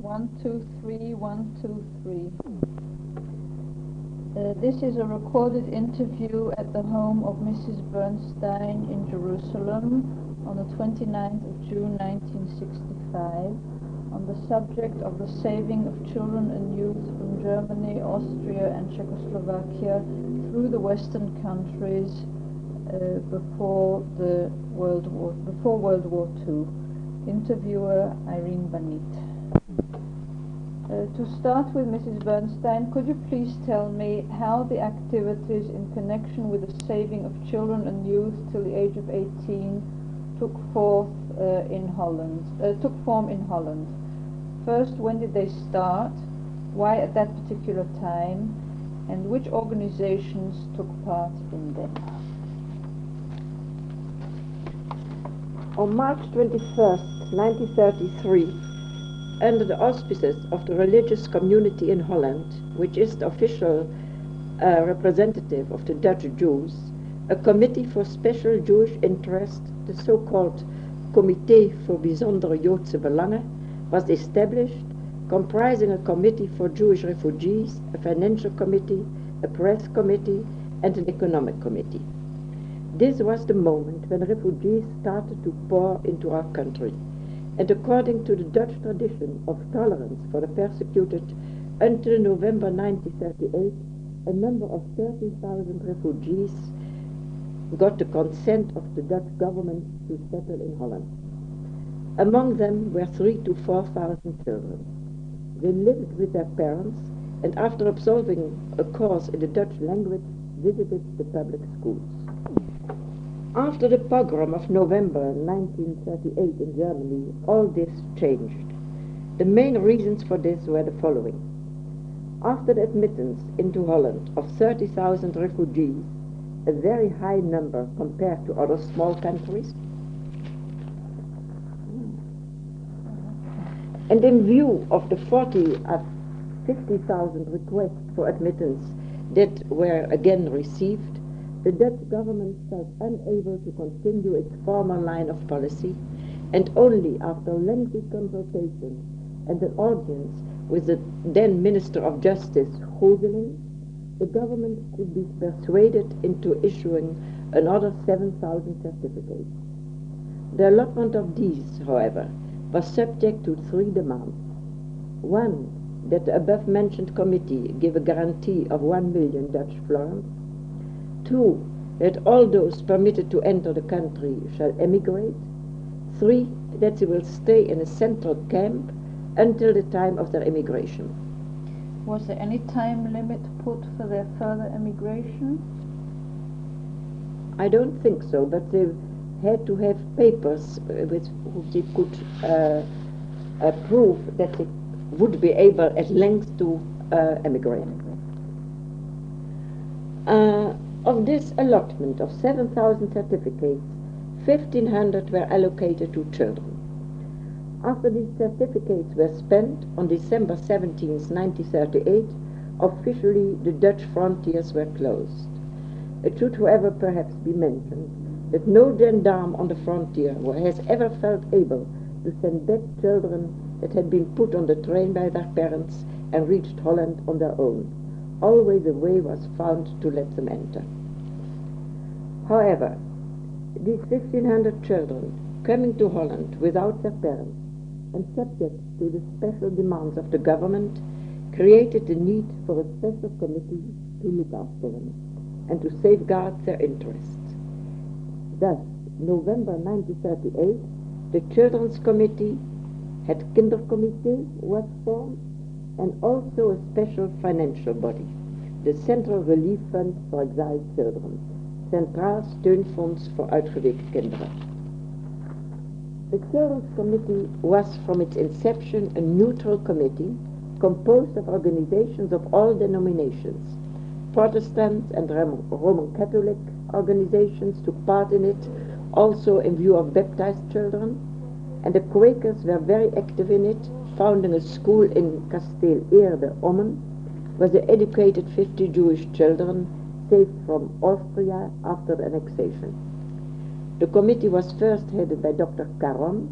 One, two, three, one, two, three. This is a recorded interview at the home of Mrs. Bernstein in Jerusalem on the 29th of June 1965 on the subject of the saving of children and youth from Germany, Austria and Czechoslovakia through the Western countries before World War II. Interviewer Irene Banitt. To start with, Mrs. Bernstein, could you please tell me how the activities in connection with the saving of children and youth till the age of 18 took form in Holland? First, when did they start? Why at that particular time? And which organizations took part in them? On March 21st, 1933, under the auspices of the religious community in Holland, which is the official representative of the Dutch Jews, a committee for special Jewish interest, the so-called Comité voor Bijzondere Joodse Belangen, was established, comprising a committee for Jewish refugees, a financial committee, a press committee, and an economic committee. This was the moment when refugees started to pour into our country, and according to the Dutch tradition of tolerance for the persecuted, until November 1938, a number of 30,000 refugees got the consent of the Dutch government to settle in Holland. Among them were 3,000 to 4,000 children. They lived with their parents, and after absolving a course in the Dutch language, visited the public schools. After the pogrom of November 1938 in Germany, all this changed. The main reasons for this were the following. After the admittance into Holland of 30,000 refugees, a very high number compared to other small countries, and in view of the 40,000 or 50,000 requests for admittance that were again received, the Dutch government felt unable to continue its former line of policy, and only after lengthy consultation and an audience with the then Minister of Justice, Gooseling, the government could be persuaded into issuing another 7,000 certificates. The allotment of these, however, was subject to 3 demands. One, that the above-mentioned committee give a guarantee of 1 million Dutch florins. 2, that all those permitted to enter the country shall emigrate. 3, that they will stay in a central camp until the time of their emigration. Was there any time limit put for their further emigration? I don't think so, but they had to have papers with which they could prove that they would be able at length to emigrate. Of this allotment of 7,000 certificates, 1,500 were allocated to children. After these certificates were spent on December 17, 1938, officially the Dutch frontiers were closed. It should, however, perhaps be mentioned that no gendarme on the frontier has ever felt able to send back children that had been put on the train by their parents and reached Holland on their own. Always a way was found to let them enter. However, these 1,500 children coming to Holland without their parents and subject to the special demands of the government created the need for a special committee to look after them and to safeguard their interests. Thus, November 1938, the Children's Committee, het Kindercomité, was formed, and also a special financial body, the Central Relief Fund for Exiled Children, Centraal Steunfonds voor Uitgeweken Kinderen. The Children's Committee was from its inception a neutral committee composed of organizations of all denominations. Protestant and Roman Catholic organizations took part in it, also in view of baptized children, and the Quakers were very active in it, founding a school in Kasteel Eerde, Ommen, where they educated 50 Jewish children saved from Austria after the annexation. The committee was first headed by Dr. Caron,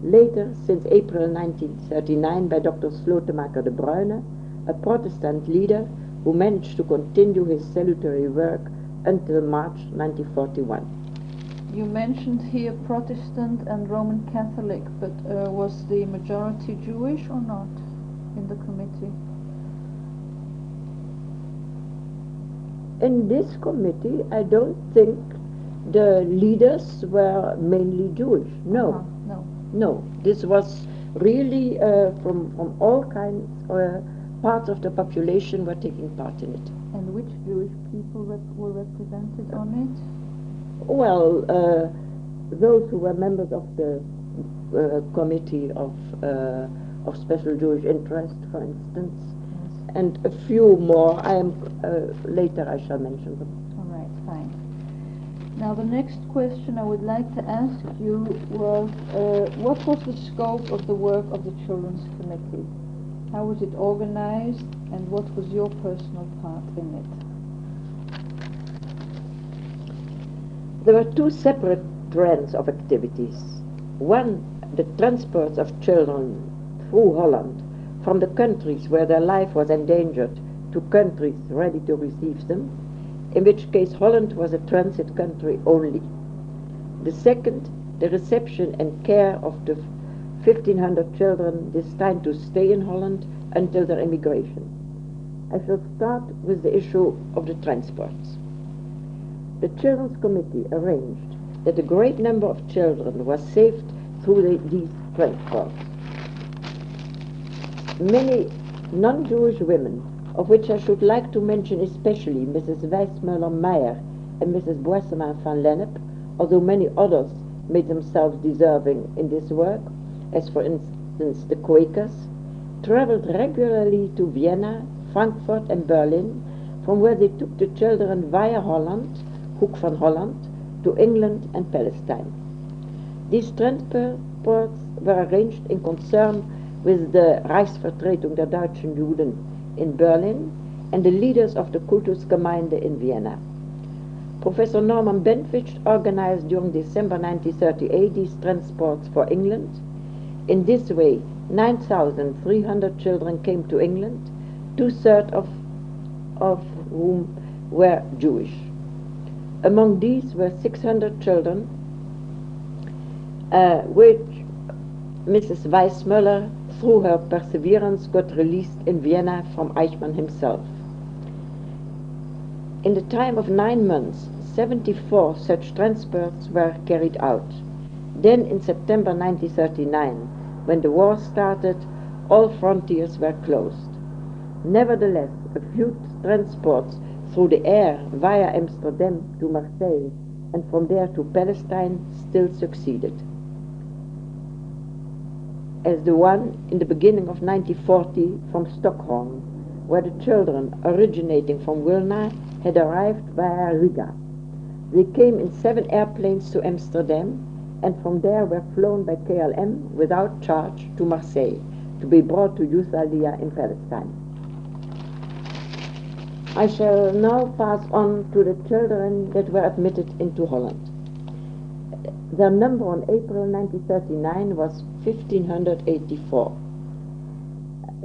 Later, since April 1939, by Dr. Slotemaker de Bruyne, a Protestant leader who managed to continue his salutary work until March 1941. You mentioned here Protestant and Roman Catholic, but was the majority Jewish or not in the committee? In this committee, I don't think the leaders were mainly Jewish. No. No. This was really from all kinds, parts of the population were taking part in it. And which Jewish people were represented on it? Well, those who were members of the committee of special Jewish interest, for instance, yes. And a few more. Later I shall mention them. All right, fine. Now the next question I would like to ask you was, what was the scope of the work of the Children's Committee? How was it organized, and what was your personal part in it? There were two separate trends of activities. One, the transports of children through Holland from the countries where their life was endangered to countries ready to receive them, in which case Holland was a transit country only. The second, the reception and care of the 1,500 children destined to stay in Holland until their immigration. I shall start with the issue of the transports. The Children's Committee arranged that a great number of children was saved through these transports. Many non-Jewish women, of which I should like to mention especially Mrs. Weissmuller-Meyer and Mrs. Boissemin van Lennep, although many others made themselves deserving in this work, as for instance the Quakers, traveled regularly to Vienna, Frankfurt and Berlin, from where they took the children via Holland, Hoek van Holland, to England and Palestine. These transports were arranged in concern with the Reichsvertretung der Deutschen Juden in Berlin and the leaders of the Kultusgemeinde in Vienna. Professor Norman Benfitch organized during December 1938 these transports for England. In this way, 9,300 children came to England, 2/3 of whom were Jewish. Among these were 600 children, which Mrs. Weissmuller, through her perseverance, got released in Vienna from Eichmann himself. In the time of 9 months, 74 such transports were carried out. Then in September 1939, when the war started, all frontiers were closed. Nevertheless, a few transports through the air via Amsterdam to Marseille and from there to Palestine still succeeded, as the one in the beginning of 1940 from Stockholm, where the children originating from Wilna had arrived via Riga. They came in 7 airplanes to Amsterdam and from there were flown by KLM without charge to Marseille to be brought to Youth Aliyah in Palestine. I shall now pass on to the children that were admitted into Holland. Their number on April 1939 was 1,584.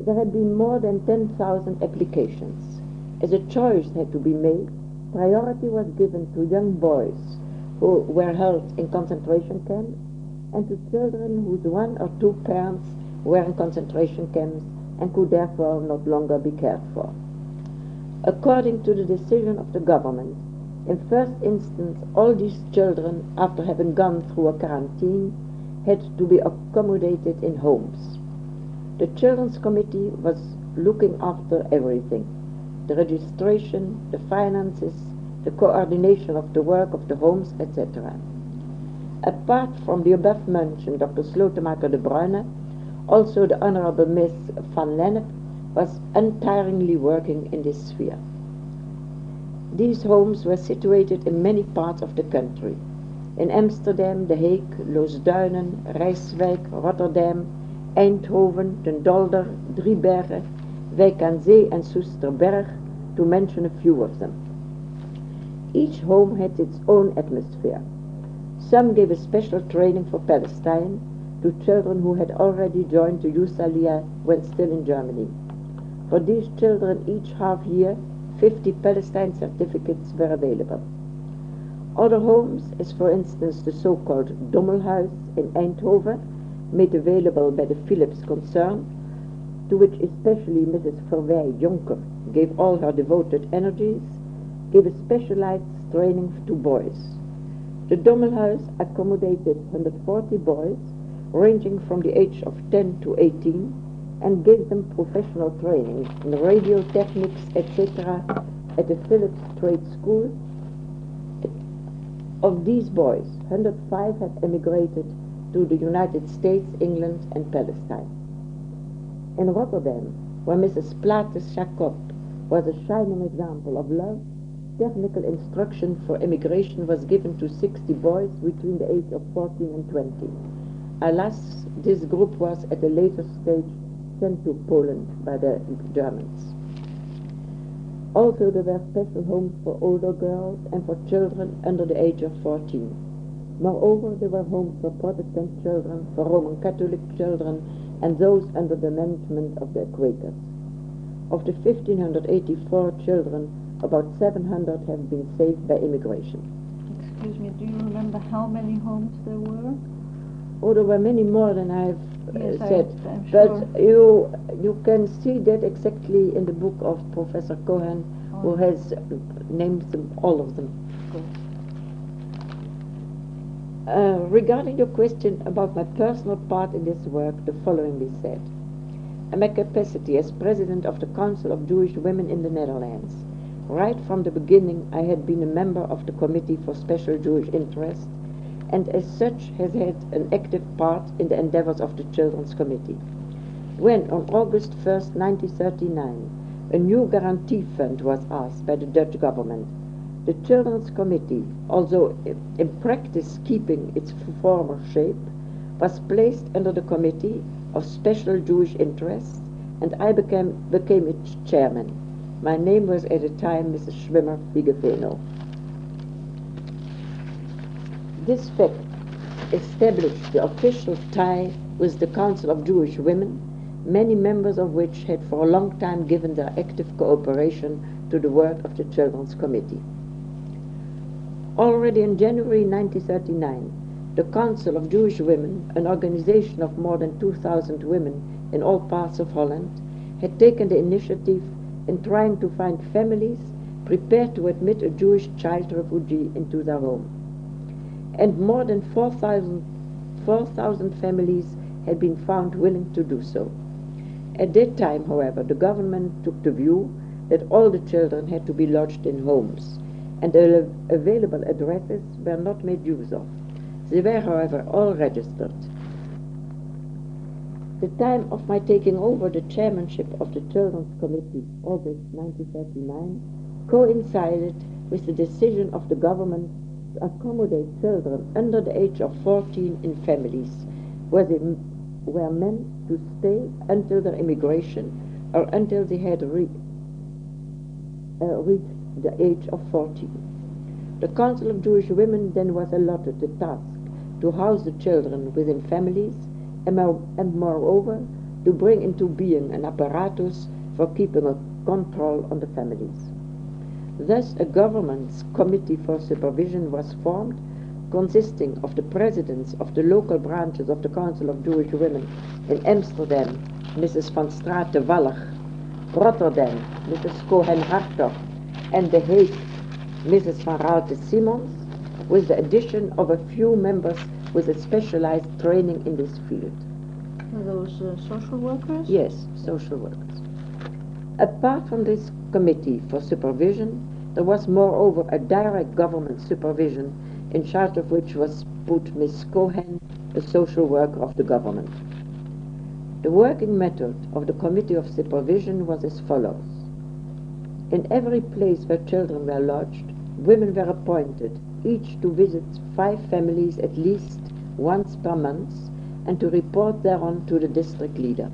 There had been more than 10,000 applications. As a choice had to be made, priority was given to young boys who were held in concentration camps and to children whose 1 or 2 parents were in concentration camps and could therefore not longer be cared for. According to the decision of the government, in first instance all these children, after having gone through a quarantine, had to be accommodated in homes. The Children's Committee was looking after everything: the registration, the finances, the coordination of the work of the homes, etc. Apart from the above mentioned Dr. Slotemaker de Bruyne, also the Honorable Miss van Lennep was untiringly working in this sphere. These homes were situated in many parts of the country: in Amsterdam, The Hague, Loosduinen, Rijswijk, Rotterdam, Eindhoven, Den Dolder, Driebergen, Wijk aan Zee and Soesterberg, to mention a few of them. Each home had its own atmosphere. Some gave a special training for Palestine, to children who had already joined the Youth Aliyah when still in Germany. For these children, each half year, 50 Palestine certificates were available. Other homes, as for instance the so-called Dommelhuis in Eindhoven, made available by the Philips concern, to which especially Mrs. Verwey Jonker gave all her devoted energies, gave a specialized training to boys. The Dommelhuis accommodated 140 boys, ranging from the age of 10 to 18, and gave them professional training in radio techniques, etc., at the Philips Trade School. Of these boys, 105 had emigrated to the United States, England, and Palestine. In Rotterdam, where Mrs. Plates Jacob was a shining example of love, technical instruction for immigration was given to 60 boys between the age of 14 and 20. Alas, this group was at a later stage sent to Poland by the Germans. Also, there were special homes for older girls and for children under the age of 14. Moreover, there were homes for Protestant children, for Roman Catholic children, and those under the management of the Quakers. Of the 1,584 children, about 700 have been saved by immigration. Excuse me, do you remember how many homes there were? Oh, there were many more than I've Yes, said, I'm but sure. you can see that exactly in the book of Professor Cohen, who has named them, all of them. Regarding your question about my personal part in this work, the following is said. In my capacity as president of the Council of Jewish Women in the Netherlands, right from the beginning I had been a member of the Committee for Special Jewish Interest, and as such has had an active part in the endeavors of the Children's Committee. When, on August 1st, 1939, a new guarantee fund was asked by the Dutch government, the Children's Committee, although in practice keeping its former shape, was placed under the Committee of Special Jewish Interests, and I became its chairman. My name was at the time Mrs. Schwimmer-Vigeveno. This fact established the official tie with the Council of Jewish Women, many members of which had for a long time given their active cooperation to the work of the Children's Committee. Already in January 1939, the Council of Jewish Women, an organization of more than 2,000 women in all parts of Holland, had taken the initiative in trying to find families prepared to admit a Jewish child refugee into their home. And more than 4,000 families had been found willing to do so. At that time, however, the government took the view that all the children had to be lodged in homes, and the available addresses were not made use of. They were, however, all registered. The time of my taking over the chairmanship of the Children's Committee, August 1939, coincided with the decision of the government to accommodate children under the age of 14 in families where they were meant to stay until their immigration or until they had reached the age of 14. The Council of Jewish Women then was allotted the task to house the children within families and moreover to bring into being an apparatus for keeping a control on the families. Thus, a government's committee for supervision was formed, consisting of the presidents of the local branches of the Council of Jewish Women in Amsterdam, Mrs. van Straat-de-Wallig, Rotterdam, Mrs. Cohen-Hartog, and The Hague, Mrs. van Raalte-Simons, with the addition of a few members with a specialized training in this field. Are those social workers? Yes, social workers. Apart from this committee for supervision, there was moreover a direct government supervision, in charge of which was put Miss Cohen, a social worker of the government. The working method of the Committee of Supervision was as follows. In every place where children were lodged, women were appointed, each to visit 5 families at least once per month, and to report thereon to the district leader.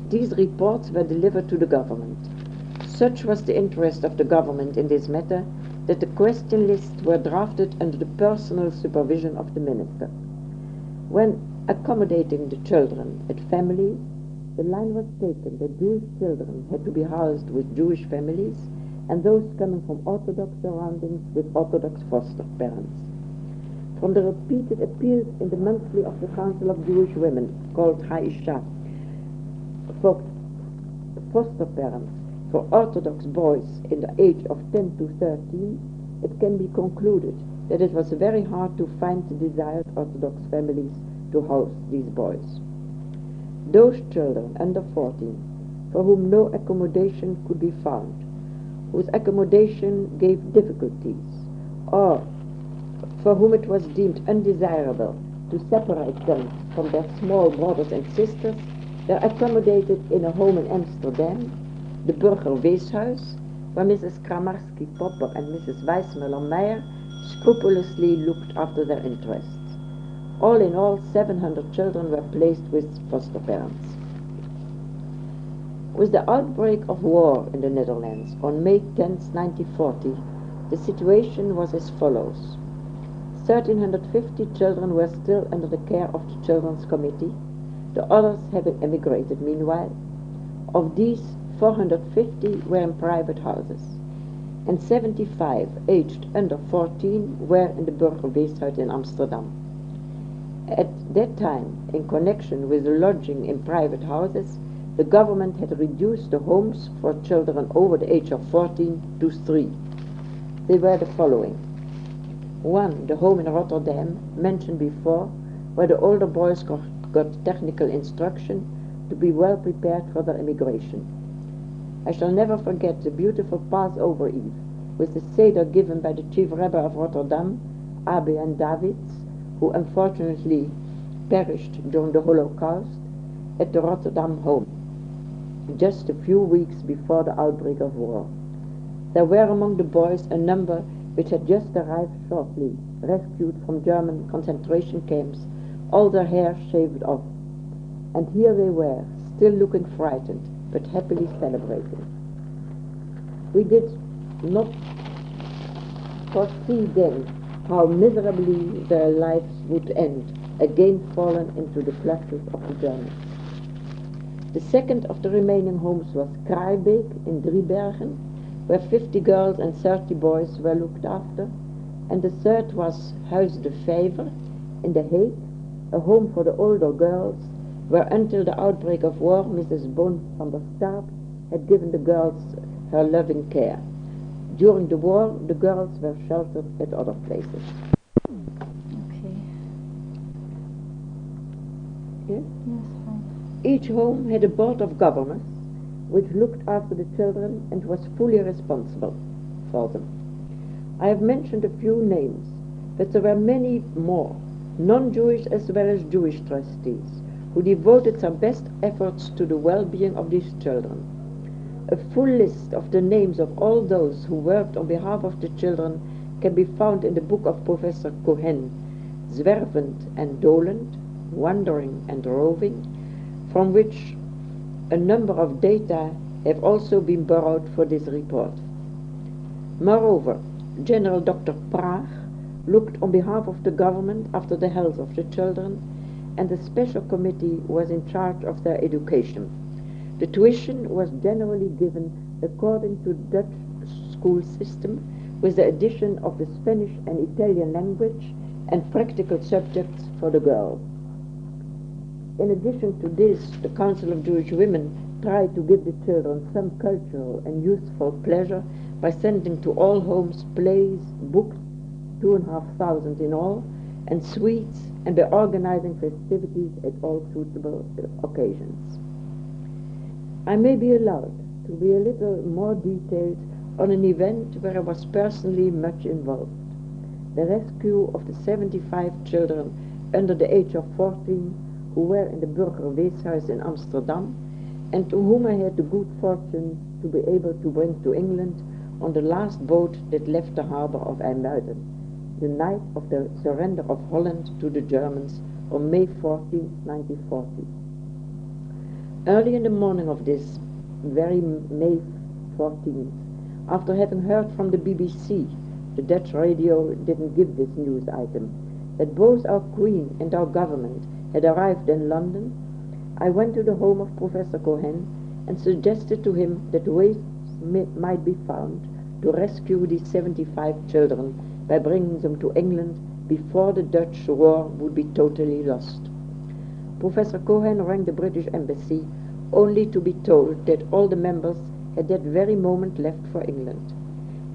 These reports were delivered to the government. Such was the interest of the government in this matter that the question lists were drafted under the personal supervision of the minister. When accommodating the children at families, the line was taken that Jewish children had to be housed with Jewish families and those coming from Orthodox surroundings with Orthodox foster parents. From the repeated appeals in the monthly of the Council of Jewish Women, called Ha'isha, for foster parents for Orthodox boys in the age of 10 to 13, it can be concluded that it was very hard to find the desired Orthodox families to house these boys. Those children under 14 for whom no accommodation could be found, whose accommodation gave difficulties, or for whom it was deemed undesirable to separate them from their small brothers and sisters, were accommodated in a home in Amsterdam, the Burger Weeshuis, where Mrs. Kramarski-Popper and Mrs. Weissmuller-Meyer scrupulously looked after their interests. All in all, 700 children were placed with foster parents. With the outbreak of war in the Netherlands on May 10, 1940, the situation was as follows. 1,350 children were still under the care of the Children's Committee, the others having emigrated meanwhile. Of these, 450 were in private houses, and 75 aged under 14 were in the Burger Weeshuis in Amsterdam. At that time, in connection with the lodging in private houses, the government had reduced the homes for children over the age of 14 to 3. They were the following. 1, the home in Rotterdam, mentioned before, where the older boys got technical instruction to be well prepared for their immigration. I shall never forget the beautiful Passover Eve, with the Seder given by the chief rabbi of Rotterdam, Abe and Davids, who unfortunately perished during the Holocaust, at the Rotterdam home, just a few weeks before the outbreak of war. There were among the boys a number which had just arrived shortly, rescued from German concentration camps, all their hair shaved off. And here they were, still looking frightened, but happily celebrating. We did not foresee then how miserably their lives would end, again fallen into the clutches of the Germans. The second of the remaining homes was Kraaibeek in Driebergen, where 50 girls and 30 boys were looked after, and the third was Huis de Vijver in The Hague, a home for the older girls, where until the outbreak of war Mrs. Boon van der Staap had given the girls her loving care. During the war, the girls were sheltered at other places. Okay. Yes? Yes, fine. Each home had a board of governors which looked after the children and was fully responsible for them. I have mentioned a few names, but there were many more, non-Jewish as well as Jewish trustees, who devoted their best efforts to the well-being of these children. A full list of the names of all those who worked on behalf of the children can be found in the book of Professor Cohen, Zwervend and Dolend, Wandering and Roving, from which a number of data have also been borrowed for this report. Moreover, General Dr. Praag looked on behalf of the government after the health of the children, and a special committee was in charge of their education. The tuition was generally given according to the Dutch school system, with the addition of the Spanish and Italian language and practical subjects for the girls. In addition to this, the Council of Jewish Women tried to give the children some cultural and useful pleasure by sending to all homes plays, books, 2,500 in all, and sweets, and by organizing festivities at all suitable occasions. I may be allowed to be a little more detailed on an event where I was personally much involved: the rescue of the 75 children under the age of 14 who were in the Burger Weeshuis in Amsterdam, and to whom I had the good fortune to be able to bring to England on the last boat that left the harbor of IJmuiden, the night of the surrender of Holland to the Germans on May 14, 1940. Early in the morning of this very May 14th, after having heard from the BBC, the Dutch radio didn't give this news item, that both our Queen and our government had arrived in London, I went to the home of Professor Cohen and suggested to him that ways might be found to rescue these 75 children by bringing them to England before the Dutch war would be totally lost. Professor Cohen rang the British Embassy only to be told that all the members had that very moment left for England.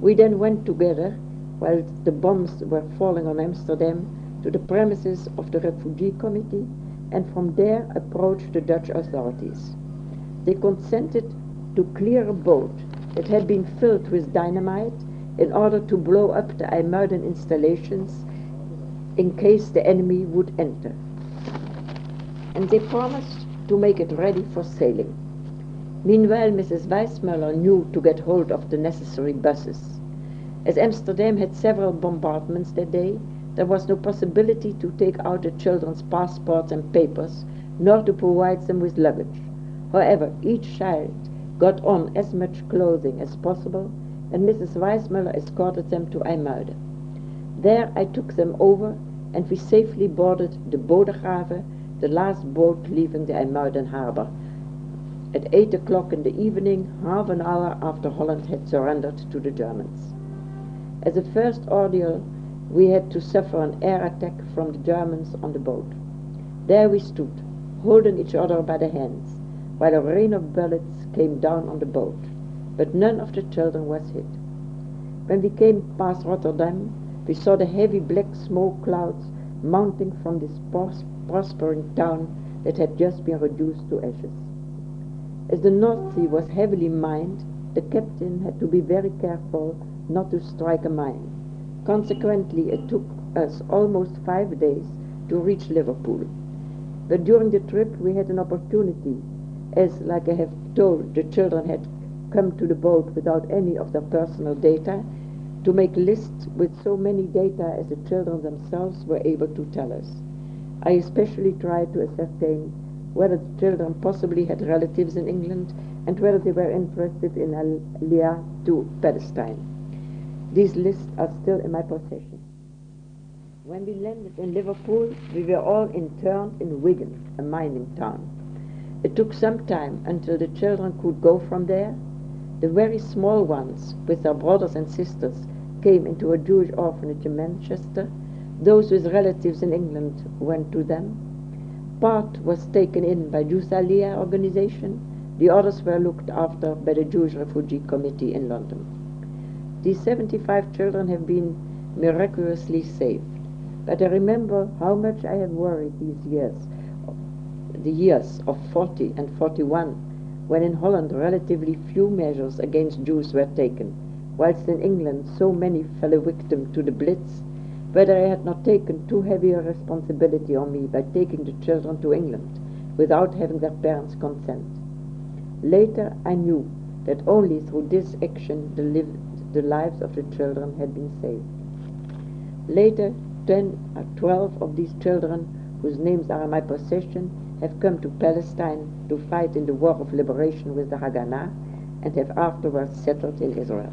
We then went together, while the bombs were falling on Amsterdam, to the premises of the Refugee Committee, and from there approached the Dutch authorities. They consented to clear a boat that had been filled with dynamite in order to blow up the IJmuiden installations in case the enemy would enter. And they promised to make it ready for sailing. Meanwhile, Mrs. Weissmuller knew to get hold of the necessary buses. As Amsterdam had several bombardments that day, there was no possibility to take out the children's passports and papers, nor to provide them with luggage. However, each child got on as much clothing as possible, and Mrs. Weissmuller escorted them to IJmuiden. There I took them over, and we safely boarded the Bodegraven, the last boat leaving the IJmuiden harbor, at 8 o'clock in the evening, half an hour after Holland had surrendered to the Germans. As a first ordeal, we had to suffer an air attack from the Germans on the boat. There we stood, holding each other by the hands, while a rain of bullets came down on the boat, but none of the children was hit. When we came past Rotterdam, we saw the heavy black smoke clouds mounting from this prospering town that had just been reduced to ashes. As the North Sea was heavily mined, the captain had to be very careful not to strike a mine. Consequently, it took us almost 5 days to reach Liverpool. But during the trip we had an opportunity, as, like I have told, the children had come to the boat without any of their personal data, to make lists with so many data as the children themselves were able to tell us. I especially tried to ascertain whether the children possibly had relatives in England and whether they were interested in Aliyah to Palestine. These lists are still in my possession. When we landed in Liverpool, we were all interned in Wigan, a mining town. It took some time until the children could go from there. The very small ones, with their brothers and sisters, came into a Jewish orphanage in Manchester. Those with relatives in England went to them. Part was taken in by Jews Aliyah organization. The others were looked after by the Jewish Refugee Committee in London. These 75 children have been miraculously saved. But I remember how much I have worried these years, the years of 40 and 41, when in Holland relatively few measures against Jews were taken, whilst in England so many fell a victim to the Blitz, whether I had not taken too heavy a responsibility on me by taking the children to England without having their parents' consent. Later I knew that only through this action the lives of the children had been saved. Later, 10 or 12 of these children, whose names are in my possession, have come to Palestine to fight in the war of liberation with the Haganah, and have afterwards settled in Israel.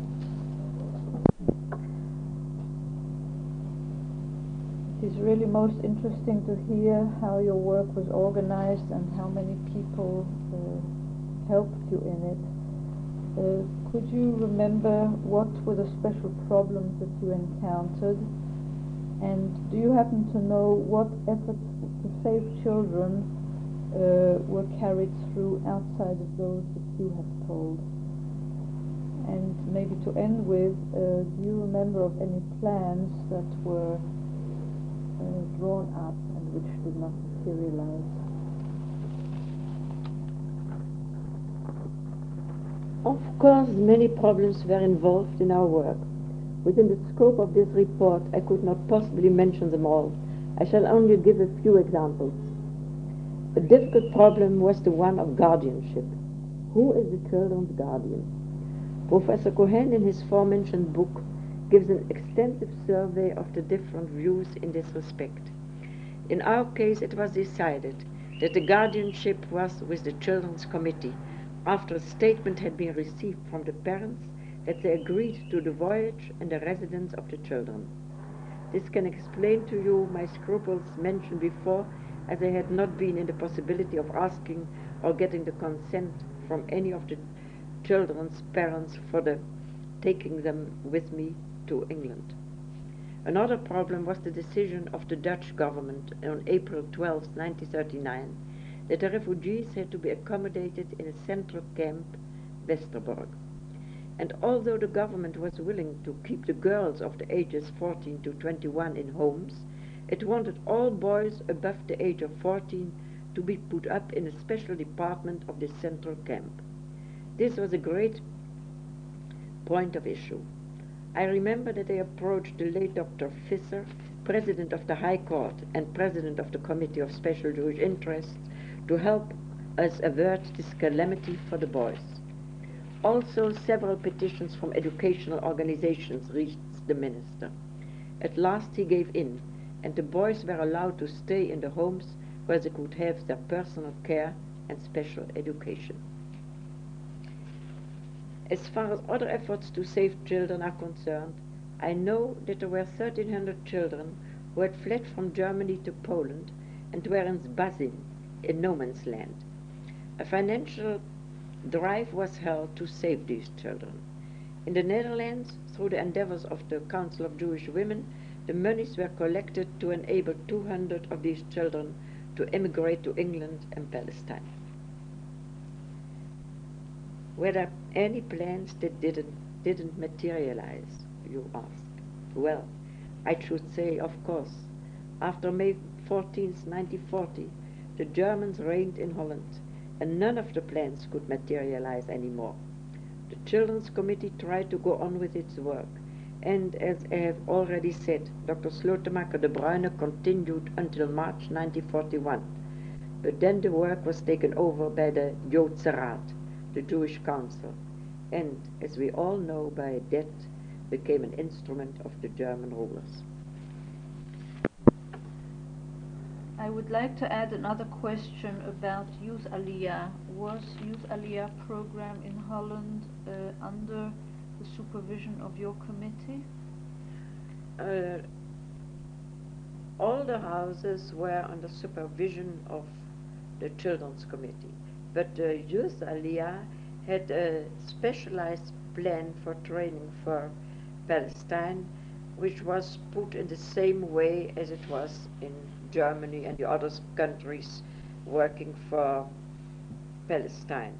It is really most interesting to hear how your work was organized and how many people helped you in it. Could you remember what were the special problems that you encountered? And do you happen to know what efforts to save children were carried through outside of those that you have told? And maybe to end with, do you remember of any plans that were drawn up and which did not materialize? Of course, many problems were involved in our work. Within the scope of this report, I could not possibly mention them all. I shall only give a few examples. A difficult problem was the one of guardianship. Who is the children's guardian? Professor Cohen, in his aforementioned book, gives an extensive survey of the different views in this respect. In our case, it was decided that the guardianship was with the Children's Committee, after a statement had been received from the parents that they agreed to the voyage and the residence of the children. This can explain to you my scruples mentioned before as they had not been in the possibility of asking or getting the consent from any of the children's parents for the taking them with me to England. Another problem was the decision of the Dutch government on April 12, 1939, that the refugees had to be accommodated in a central camp, Westerbork. And although the government was willing to keep the girls of the ages 14 to 21 in homes, it wanted all boys above the age of 14 to be put up in a special department of this central camp. This was a great point of issue. I remember that I approached the late Dr. Visser, President of the High Court and President of the Committee of Special Jewish Interests, to help us avert this calamity for the boys. Also, several petitions from educational organizations reached the minister. At last he gave in, and the boys were allowed to stay in the homes where they could have their personal care and special education. As far as other efforts to save children are concerned, I know that there were 1,300 children who had fled from Germany to Poland and were in Zbazin, in no man's land. A financial drive was held to save these children. In the Netherlands, through the endeavors of the Council of Jewish Women, the monies were collected to enable 200 of these children to emigrate to England and Palestine. Were there any plans that didn't materialize, you ask? Well, I should say, of course. After May 14, 1940, the Germans reigned in Holland, and none of the plans could materialize anymore. The Children's Committee tried to go on with its work, and as I have already said, Dr. Slotemaker de Bruyne continued until March 1941. But then the work was taken over by the Joodse Raad, the Jewish Council, and, as we all know, by that became an instrument of the German rulers. I would like to add another question about Youth Aliyah. Was Youth Aliyah program in Holland under the supervision of your committee? All the houses were under supervision of the Children's Committee, but Youth Aliyah had a specialized plan for training for Palestine, which was put in the same way as it was in Germany and the other countries working for Palestine.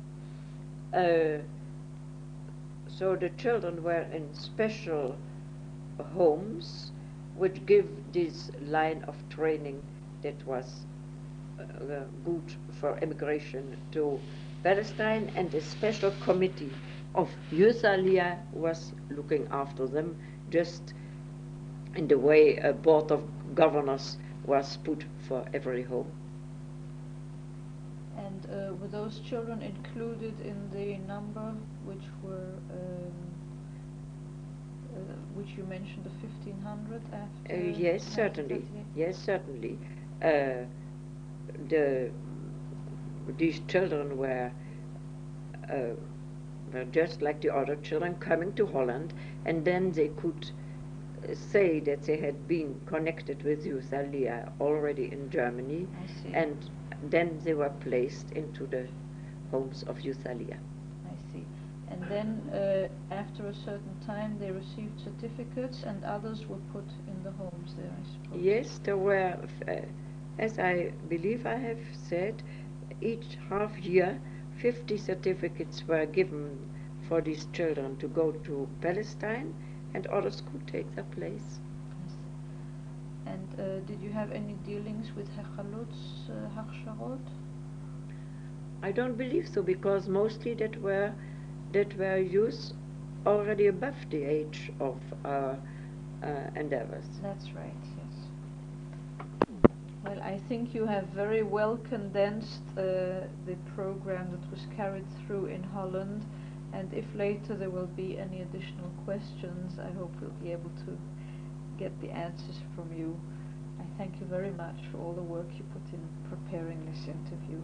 So the children were in special homes which give this line of training that was good for immigration to Palestine, and a special committee of Youth Aliyah was looking after them, just in the way a board of governors was put for every home. And were those children included in the number which were which you mentioned, the 1,500 after? Yes, certainly. Yes, certainly. These children were just like the other children coming to Holland, and then they could say that they had been connected with Youth Aliyah already in Germany, and then they were placed into the homes of Youth Aliyah. I see. And then after a certain time they received certificates, and others were put in the homes there, I suppose. Yes, there were, as I believe I have said, each half year 50 certificates were given for these children to go to Palestine, and others could take their place. And did you have any dealings with Hachalutz, Hachsharot? I don't believe so, because mostly that were youth already above the age of our endeavors. That's right, yes. Well, I think you have very well condensed the program that was carried through in Holland, and if later there will be any additional questions, I hope we'll be able to get the answers from you. I thank you very much for all the work you put in preparing this interview.